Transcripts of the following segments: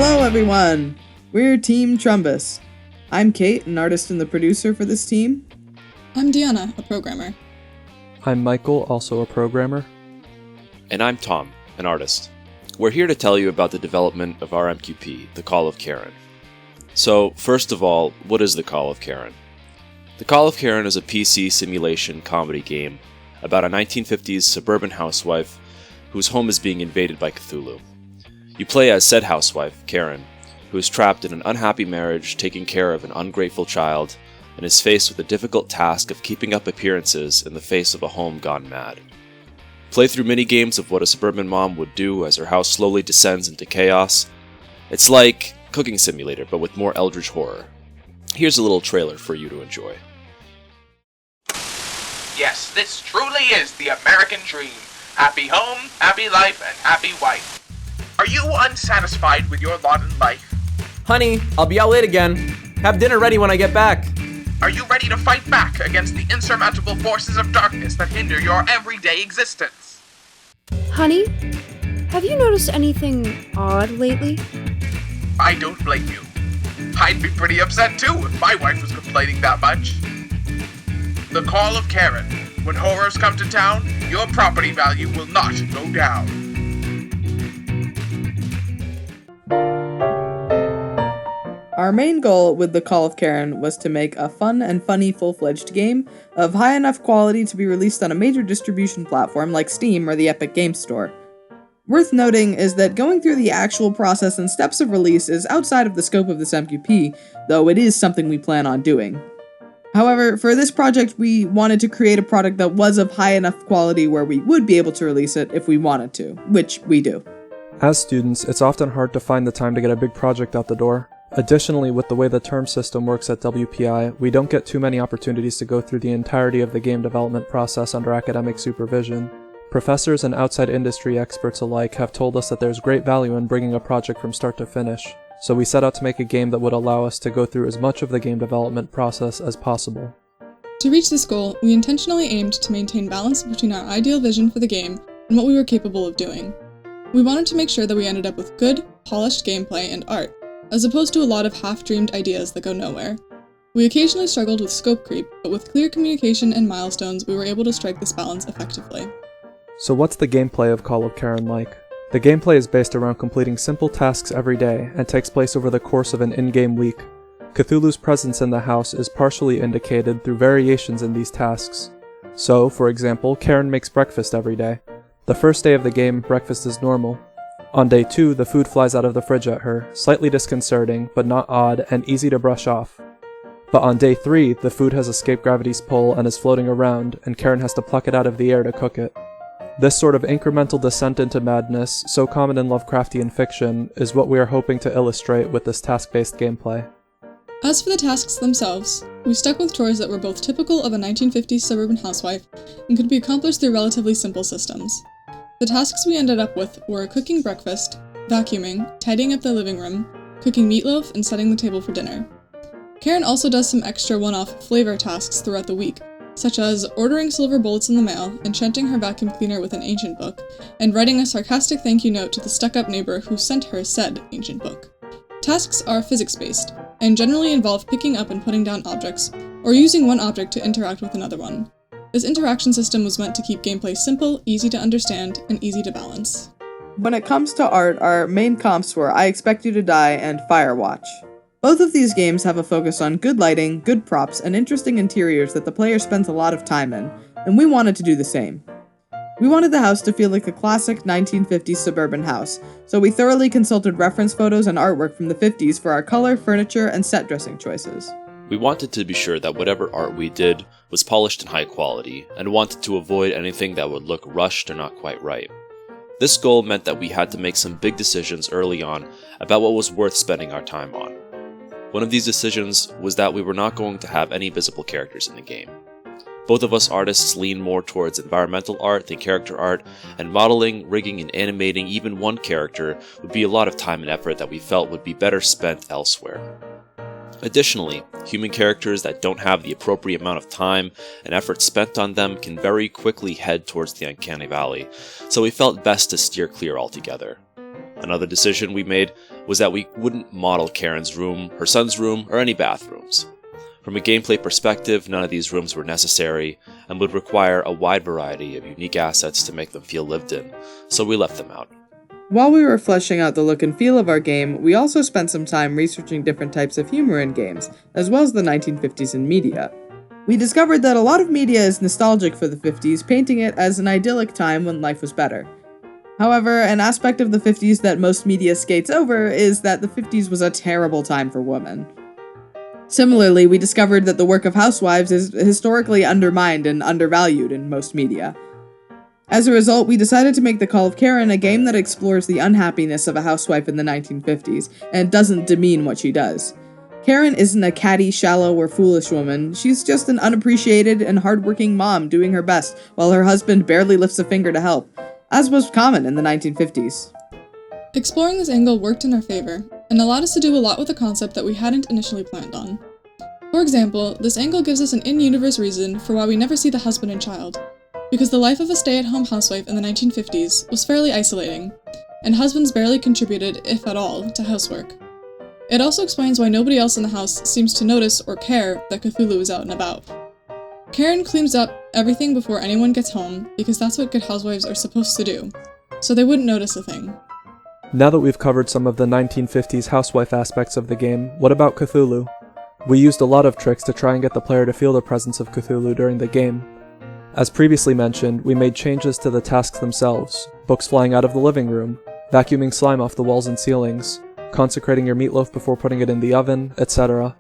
Hello everyone! We're Team Trumbus. I'm Kate, an artist and the producer for this team. I'm Deanna, a programmer. I'm Michael, also a programmer. And I'm Tom, an artist. We're here to tell you about the development of our MQP, The Call of Karen. So, first of all, what is The Call of Karen? The Call of Karen is a PC simulation comedy game about a 1950s suburban housewife whose home is being invaded by Cthulhu. You play as said housewife, Karen, who is trapped in an unhappy marriage taking care of an ungrateful child and is faced with the difficult task of keeping up appearances in the face of a home gone mad. Play through mini-games of what a suburban mom would do as her house slowly descends into chaos. It's like Cooking Simulator, but with more eldritch horror. Here's a little trailer for you to enjoy. Yes, this truly is the American dream. Happy home, happy life, and happy wife. Are you unsatisfied with your lot in life? Honey, I'll be out late again. Have dinner ready when I get back. Are you ready to fight back against the insurmountable forces of darkness that hinder your everyday existence? Honey, have you noticed anything odd lately? I don't blame you. I'd be pretty upset too if my wife was complaining that much. The Call of Karen. When horrors come to town, your property value will not go down. Our main goal with The Call of Karen was to make a fun and funny full-fledged game of high enough quality to be released on a major distribution platform like Steam or the Epic Games Store. Worth noting is that going through the actual process and steps of release is outside of the scope of this MQP, though it is something we plan on doing. However, for this project we wanted to create a product that was of high enough quality where we would be able to release it if we wanted to, which we do. As students, it's often hard to find the time to get a big project out the door. Additionally, with the way the term system works at WPI, we don't get too many opportunities to go through the entirety of the game development process under academic supervision. Professors and outside industry experts alike have told us that there's great value in bringing a project from start to finish, so we set out to make a game that would allow us to go through as much of the game development process as possible. To reach this goal, we intentionally aimed to maintain balance between our ideal vision for the game and what we were capable of doing. We wanted to make sure that we ended up with good, polished gameplay and art, as opposed to a lot of half-dreamed ideas that go nowhere. We occasionally struggled with scope creep, but with clear communication and milestones, we were able to strike this balance effectively. So what's the gameplay of Call of Karen like? The gameplay is based around completing simple tasks every day and takes place over the course of an in-game week. Cthulhu's presence in the house is partially indicated through variations in these tasks. So, for example, Karen makes breakfast every day. The first day of the game, breakfast is normal. On day 2, the food flies out of the fridge at her, slightly disconcerting, but not odd, and easy to brush off. But on day 3, the food has escaped gravity's pull and is floating around, and Karen has to pluck it out of the air to cook it. This sort of incremental descent into madness, so common in Lovecraftian fiction, is what we are hoping to illustrate with this task-based gameplay. As for the tasks themselves, we stuck with chores that were both typical of a 1950s suburban housewife and could be accomplished through relatively simple systems. The tasks we ended up with were cooking breakfast, vacuuming, tidying up the living room, cooking meatloaf, and setting the table for dinner. Karen also does some extra one-off flavor tasks throughout the week, such as ordering silver bullets in the mail, enchanting her vacuum cleaner with an ancient book, and writing a sarcastic thank you note to the stuck-up neighbor who sent her said ancient book. Tasks are physics-based, and generally involve picking up and putting down objects, or using one object to interact with another one. This interaction system was meant to keep gameplay simple, easy to understand, and easy to balance. When it comes to art, our main comps were I Expect You to Die and Firewatch. Both of these games have a focus on good lighting, good props, and interesting interiors that the player spends a lot of time in, and we wanted to do the same. We wanted the house to feel like a classic 1950s suburban house, so we thoroughly consulted reference photos and artwork from the 50s for our color, furniture, and set dressing choices. We wanted to be sure that whatever art we did was polished and high quality, and wanted to avoid anything that would look rushed or not quite right. This goal meant that we had to make some big decisions early on about what was worth spending our time on. One of these decisions was that we were not going to have any visible characters in the game. Both of us artists lean more towards environmental art than character art, and modeling, rigging, and animating even one character would be a lot of time and effort that we felt would be better spent elsewhere. Additionally, human characters that don't have the appropriate amount of time and effort spent on them can very quickly head towards the uncanny valley, so we felt best to steer clear altogether. Another decision we made was that we wouldn't model Karen's room, her son's room, or any bathrooms. From a gameplay perspective, none of these rooms were necessary and would require a wide variety of unique assets to make them feel lived in, so we left them out. While we were fleshing out the look and feel of our game, we also spent some time researching different types of humor in games, as well as the 1950s in media. We discovered that a lot of media is nostalgic for the 50s, painting it as an idyllic time when life was better. However, an aspect of the 50s that most media skates over is that the 50s was a terrible time for women. Similarly, we discovered that the work of housewives is historically undermined and undervalued in most media. As a result, we decided to make The Call of Karen a game that explores the unhappiness of a housewife in the 1950s, and doesn't demean what she does. Karen isn't a catty, shallow, or foolish woman. She's just an unappreciated and hardworking mom doing her best, while her husband barely lifts a finger to help, as was common in the 1950s. Exploring this angle worked in our favor, and allowed us to do a lot with a concept that we hadn't initially planned on. For example, this angle gives us an in-universe reason for why we never see the husband and child, because the life of a stay-at-home housewife in the 1950s was fairly isolating, and husbands barely contributed, if at all, to housework. It also explains why nobody else in the house seems to notice or care that Cthulhu is out and about. Karen cleans up everything before anyone gets home, because that's what good housewives are supposed to do, so they wouldn't notice a thing. Now that we've covered some of the 1950s housewife aspects of the game, what about Cthulhu? We used a lot of tricks to try and get the player to feel the presence of Cthulhu during the game. As previously mentioned, we made changes to the tasks themselves, books flying out of the living room, vacuuming slime off the walls and ceilings, consecrating your meatloaf before putting it in the oven, etc.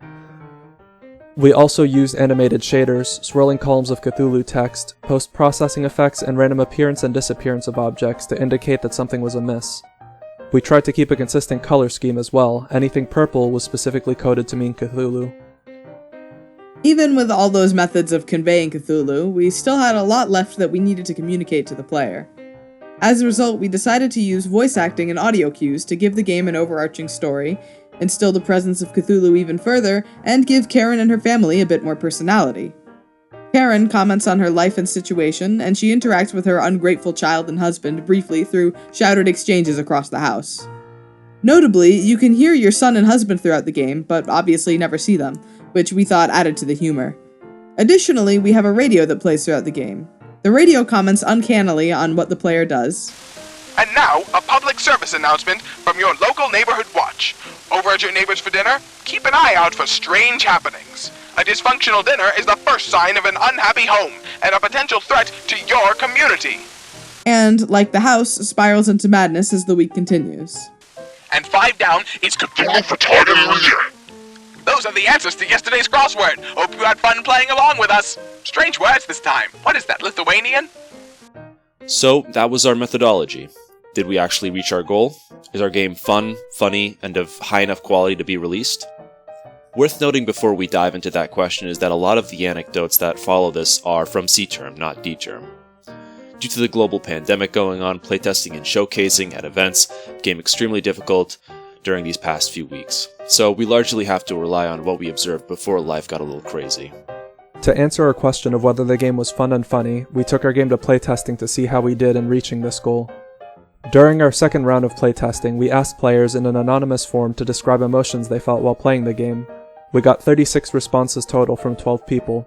We also used animated shaders, swirling columns of Cthulhu text, post-processing effects, and random appearance and disappearance of objects to indicate that something was amiss. We tried to keep a consistent color scheme as well. Anything purple was specifically coded to mean Cthulhu. Even with all those methods of conveying Cthulhu, we still had a lot left that we needed to communicate to the player. As a result, we decided to use voice acting and audio cues to give the game an overarching story, instill the presence of Cthulhu even further, and give Karen and her family a bit more personality. Karen comments on her life and situation, and she interacts with her ungrateful child and husband briefly through shouted exchanges across the house. Notably, you can hear your son and husband throughout the game, but obviously never see them, which we thought added to the humor. Additionally, we have a radio that plays throughout the game. The radio comments uncannily on what the player does. And now, a public service announcement from your local neighborhood watch. Over at your neighbors for dinner, keep an eye out for strange happenings. A dysfunctional dinner is the first sign of an unhappy home and a potential threat to your community. And, like the house, spirals into madness as the week continues. And 5 down is Cthulhu for Tawadros. Those are the answers to yesterday's crossword. Hope you had fun playing along with us. Strange words this time. What is that, Lithuanian? So, that was our methodology. Did we actually reach our goal? Is our game fun, funny, and of high enough quality to be released? Worth noting before we dive into that question is that a lot of the anecdotes that follow this are from C-term, not D-term. Due to the global pandemic going on, playtesting and showcasing at events became extremely difficult during these past few weeks, so we largely have to rely on what we observed before life got a little crazy. To answer our question of whether the game was fun and funny, we took our game to playtesting to see how we did in reaching this goal. During our second round of playtesting, we asked players in an anonymous form to describe emotions they felt while playing the game. We got 36 responses total from 12 people.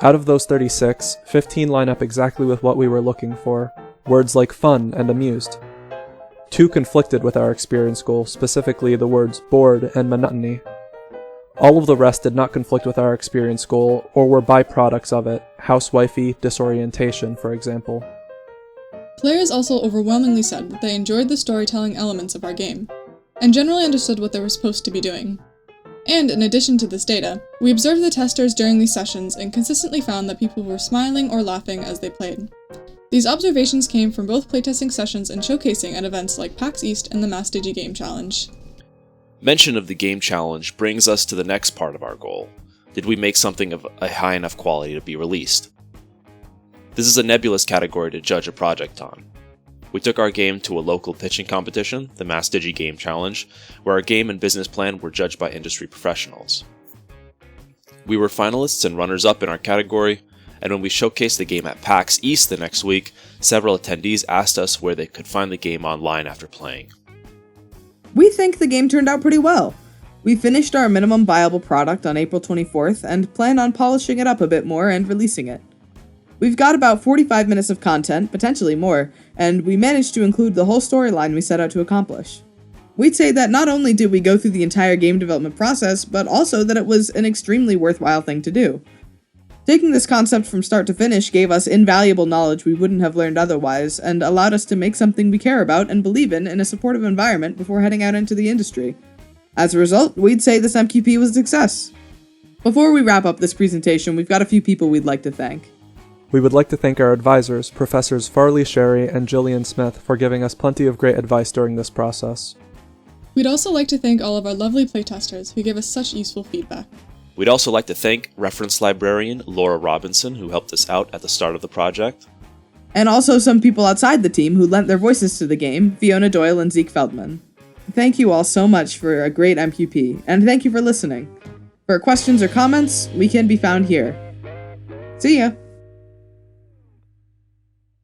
Out of those 36, 15 line up exactly with what we were looking for, words like fun and amused. 2 conflicted with our experience goal, specifically the words bored and monotony. All of the rest did not conflict with our experience goal, or were byproducts of it, housewifey disorientation, for example. Players also overwhelmingly said that they enjoyed the storytelling elements of our game, and generally understood what they were supposed to be doing. And in addition to this data, we observed the testers during these sessions and consistently found that people were smiling or laughing as they played. These observations came from both playtesting sessions and showcasing at events like PAX East and the Mass Digi Game Challenge. Mention of the game challenge brings us to the next part of our goal. Did we make something of a high enough quality to be released? This is a nebulous category to judge a project on. We took our game to a local pitching competition, the Mass Digi Game Challenge, where our game and business plan were judged by industry professionals. We were finalists and runners-up in our category, and when we showcased the game at PAX East the next week, several attendees asked us where they could find the game online after playing. We think the game turned out pretty well. We finished our minimum viable product on April 24th and plan on polishing it up a bit more and releasing it. We've got about 45 minutes of content, potentially more, and we managed to include the whole storyline we set out to accomplish. We'd say that not only did we go through the entire game development process, but also that it was an extremely worthwhile thing to do. Taking this concept from start to finish gave us invaluable knowledge we wouldn't have learned otherwise, and allowed us to make something we care about and believe in a supportive environment before heading out into the industry. As a result, we'd say this MQP was a success. Before we wrap up this presentation, we've got a few people we'd like to thank. We would like to thank our advisors, Professors Farley Chery and Gillian Smith, for giving us plenty of great advice during this process. We'd also like to thank all of our lovely playtesters who gave us such useful feedback. We'd also like to thank reference librarian Laura Robinson, who helped us out at the start of the project. And also some people outside the team who lent their voices to the game, Fiona Doyle and Zeke Feldman. Thank you all so much for a great MQP, and thank you for listening. For questions or comments, we can be found here. See ya!